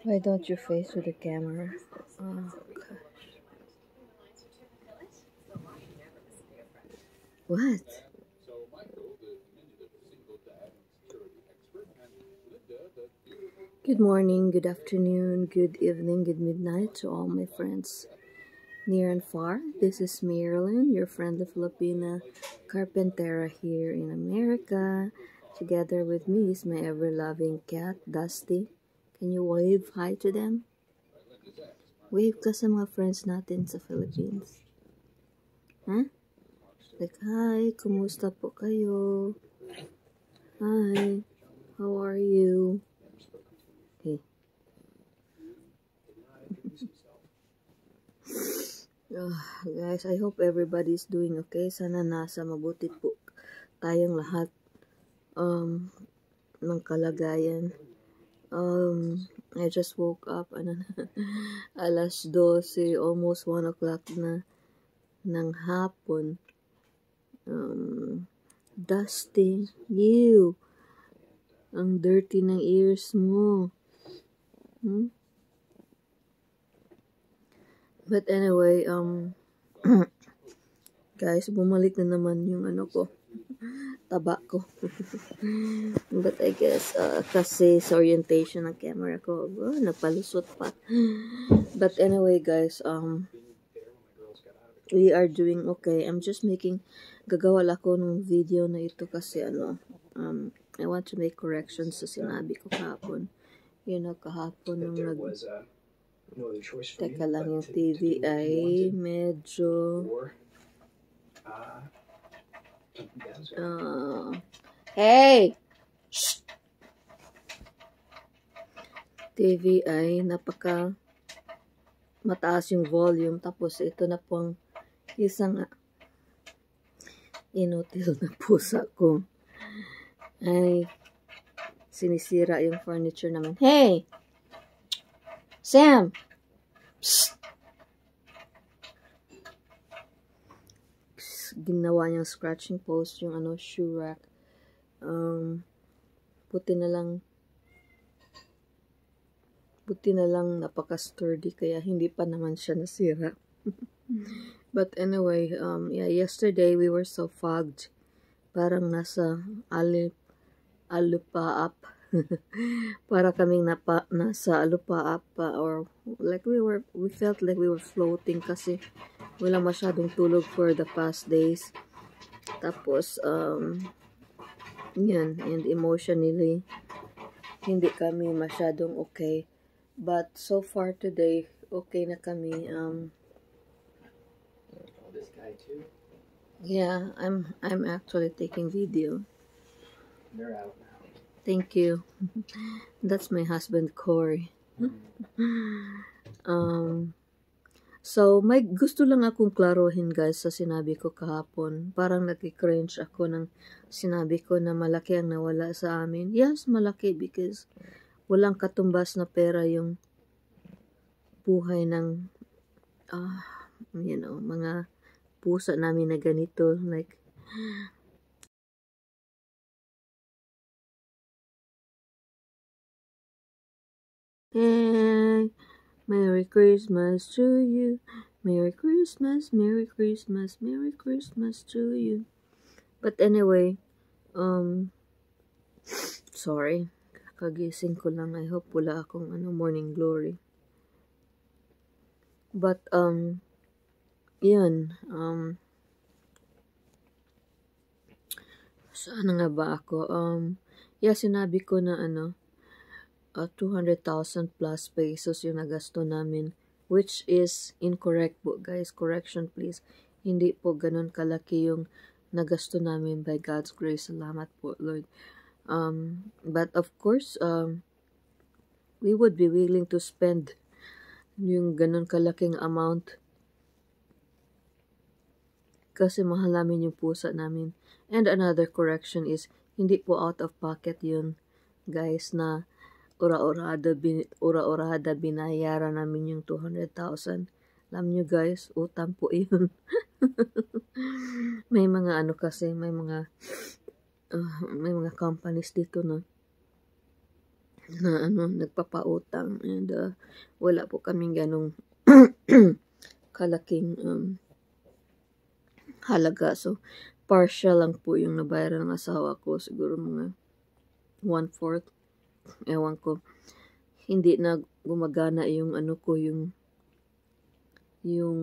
Why don't you face to the camera? Oh, gosh. What? Good morning, good afternoon, good evening, good midnight to all my friends near and far. This is Marilyn, your friendly Filipina carpentera here in America. Together with me is my ever-loving cat, Dusty. Can you wave hi to them? Wave ka sa mga friends natin sa Philippines. Huh? Like, hi, kumusta po kayo? Hi, how are you? Okay. Guys, I hope everybody's doing okay. Sana nasa mabuti po tayong lahat ng kalagayan. I just woke up alas 12, almost 1 o'clock na ng hapon. Dusty, you, ang dirty ng ears mo. But anyway, guys, bumalik na naman yung taba ko. But I guess, kasi sa orientation ng camera ko, napalusot pa. But anyway, guys, we are doing okay. I'm just gagawa ako ng video na ito kasi I want to make corrections sa sinabi ko kahapon. Kahapon nung teka lang, yung TV ay medyo hey! Shh! TV ay napaka mataas yung volume, tapos ito na pong isang inutil na pusa ko ay sinisira yung furniture naman. Hey! Sam! Psst! Ginawa niyang scratching post yung shoe rack. Buti na lang napaka-sturdy kaya hindi pa naman siya nasira. But anyway, yesterday we were so fogged. Parang nasa alupaap. Para kaming nasa alupaap or like we felt like we were floating kasi wala masyadong tulog for the past days. Tapos yan, and emotionally hindi kami masyadong okay. But so far today, okay na kami. This guy too. Yeah, I'm actually taking video. They're out now. Thank you. That's my husband, Corey. So, may gusto lang akong klaruhin, guys, sa sinabi ko kahapon. Parang nag-cringe ako ng sinabi ko na malaki ang nawala sa amin. Yes, malaki because walang katumbas na pera yung buhay ng mga pusa namin na ganito. Like, hey, Merry Christmas to you. Merry Christmas, Merry Christmas, Merry Christmas to you. But anyway, sorry. Kagising ko lang. I hope wala akong morning glory. But, yun. Saan nga ba ako? Sinabi ko na 200,000 plus pesos yung nagasto namin, which is incorrect po, guys. Correction please. Hindi po ganun kalaki yung nagasto namin, by God's grace. Salamat po, Lord. But of course, we would be willing to spend yung ganun kalaking amount kasi mahal namin yung pusa namin. And another correction is, hindi po out of pocket yun, guys, na ura-urada binayaran namin yung 200,000. Alam nyo, guys, utang po yun. May mga kasi, may mga companies dito, no? na nagpapautang, and wala po kaming ganong kalaking halaga. So, partial lang po yung nabayaran ng asawa ko. Siguro mga 1/4. Ewan ko. Hindi na gumagana yung yung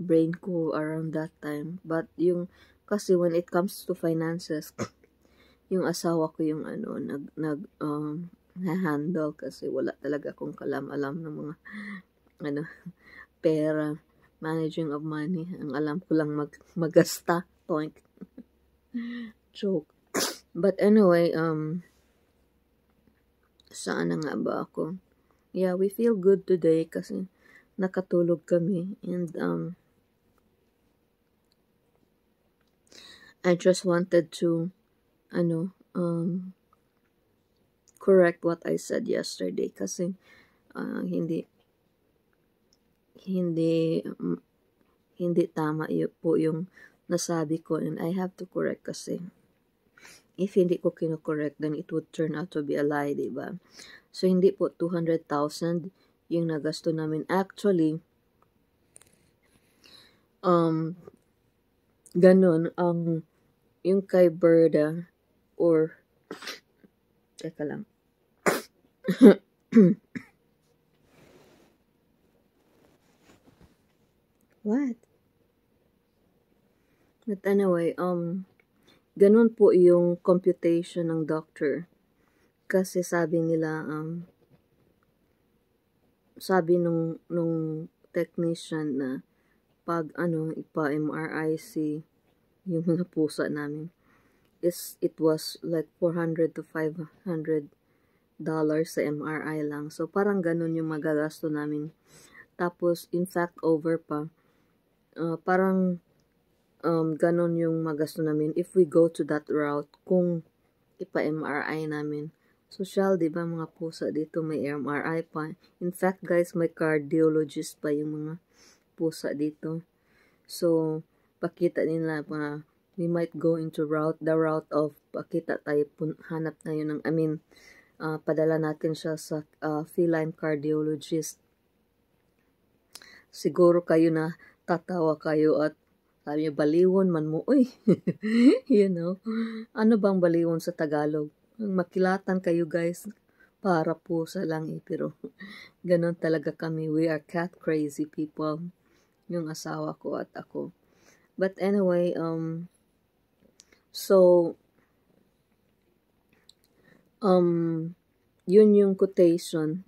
brain ko around that time. But kasi when it comes to finances, yung asawa ko yung handle, kasi wala talaga akong kalam-alam ng mga pera, managing of money. Ang alam ko lang magasta. Toink. Joke. But anyway, saan na nga ba ako? Yeah, we feel good today kasi nakatulog kami, and I just wanted to correct what I said yesterday, kasi hindi tama po yung nasabi ko, and I have to correct kasi if hindi ko kino-correct, then it would turn out to be a lie, diba? So, hindi po 200,000 yung nagasto namin. Actually, ganun ang yung kay Berda, or teka lang. What? But anyway, ganun po yung computation ng doctor. Kasi sabi nila, sabi nung technician na pag ipa-MRI yung mga pusa namin, it was like $400 to $500 sa MRI lang. So, parang ganun yung magagasto namin. Tapos, in fact, over pa. Parang ganun yung magasto namin if we go to that route, kung ipa-MRI namin. Social, di ba, mga pusa dito may MRI pa. In fact, guys, may cardiologist pa yung mga pusa dito. So, pakita nila pa, we might go into the route of pakita tayo, hanap tayo ng, padala natin siya sa feline cardiologist. Siguro kayo na tatawa kayo at sabi niya, baliwon man mo, uy. You know, ano bang baliwon sa Tagalog? Makilatan kayo, guys, para pusa lang pero ganon talaga kami. We are cat crazy people, yung asawa ko at ako. But anyway, so, yun yung quotation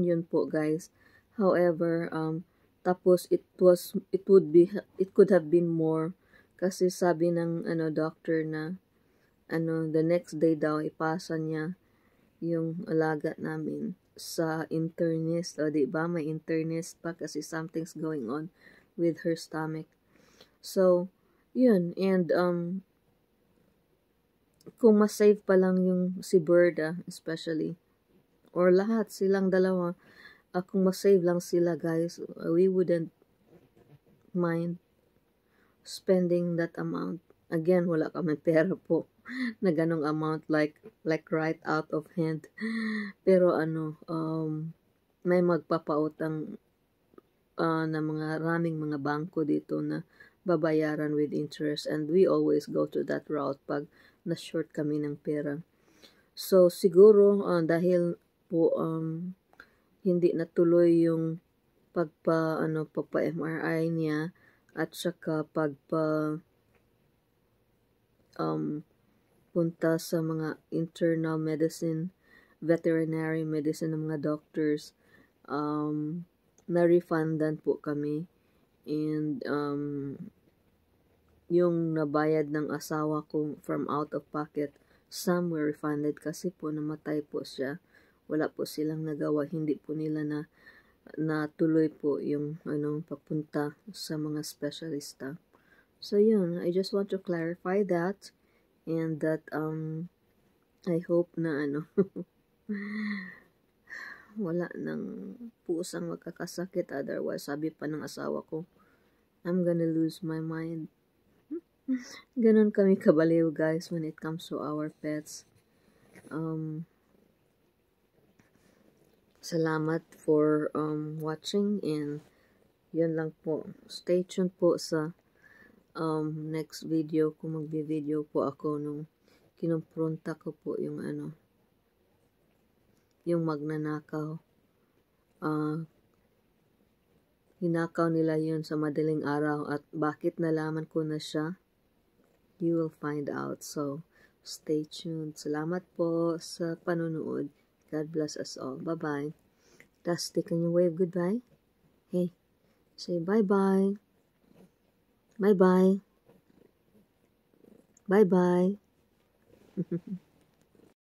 yun po, guys. However, tapos it could have been more, kasi sabi ng doctor na the next day daw ipasa niya yung alaga namin sa internist. O, diba, may internist pa kasi something's going on with her stomach. So, yun. And, kung masave pa lang yung si Berda, especially, or lahat, silang dalawa, kung masave lang sila, guys, we wouldn't mind spending that amount. Again, wala kami pera po na ganong amount, like right out of hand. Pero may magpapautang na raming mga bangko dito na babayaran with interest, and we always go to that route pag na-short kami ng pera. So, siguro, dahil po, hindi natuloy yung pagpa-MRI niya, at saka punta sa mga internal medicine, veterinary medicine ng mga doctors, na-refundan po kami. And, yung nabayad ng asawa ko from out of pocket, some were refunded kasi po namatay po siya. Wala po silang nagawa, hindi po nila natuloy po yung papunta sa mga specialista. So yun, I just want to clarify that, and that I hope na wala nang pusang magkakasakit, otherwise sabi pa ng asawa ko, I'm gonna lose my mind. Ganon kami kabaliw, guys, when it comes to our pets. salamat for watching, and yun lang po. Stay tuned po sa next video kung magbi-video po ako nung kinumpronta ko po yung yung magnanakaw. Hinakaw nila yun sa madaling araw, at bakit nalaman ko na siya, you will find out. So stay tuned. Salamat po sa panonood. God bless us all. Bye-bye. Dusty, can you wave goodbye? Hey, say bye-bye. Bye-bye. Bye-bye.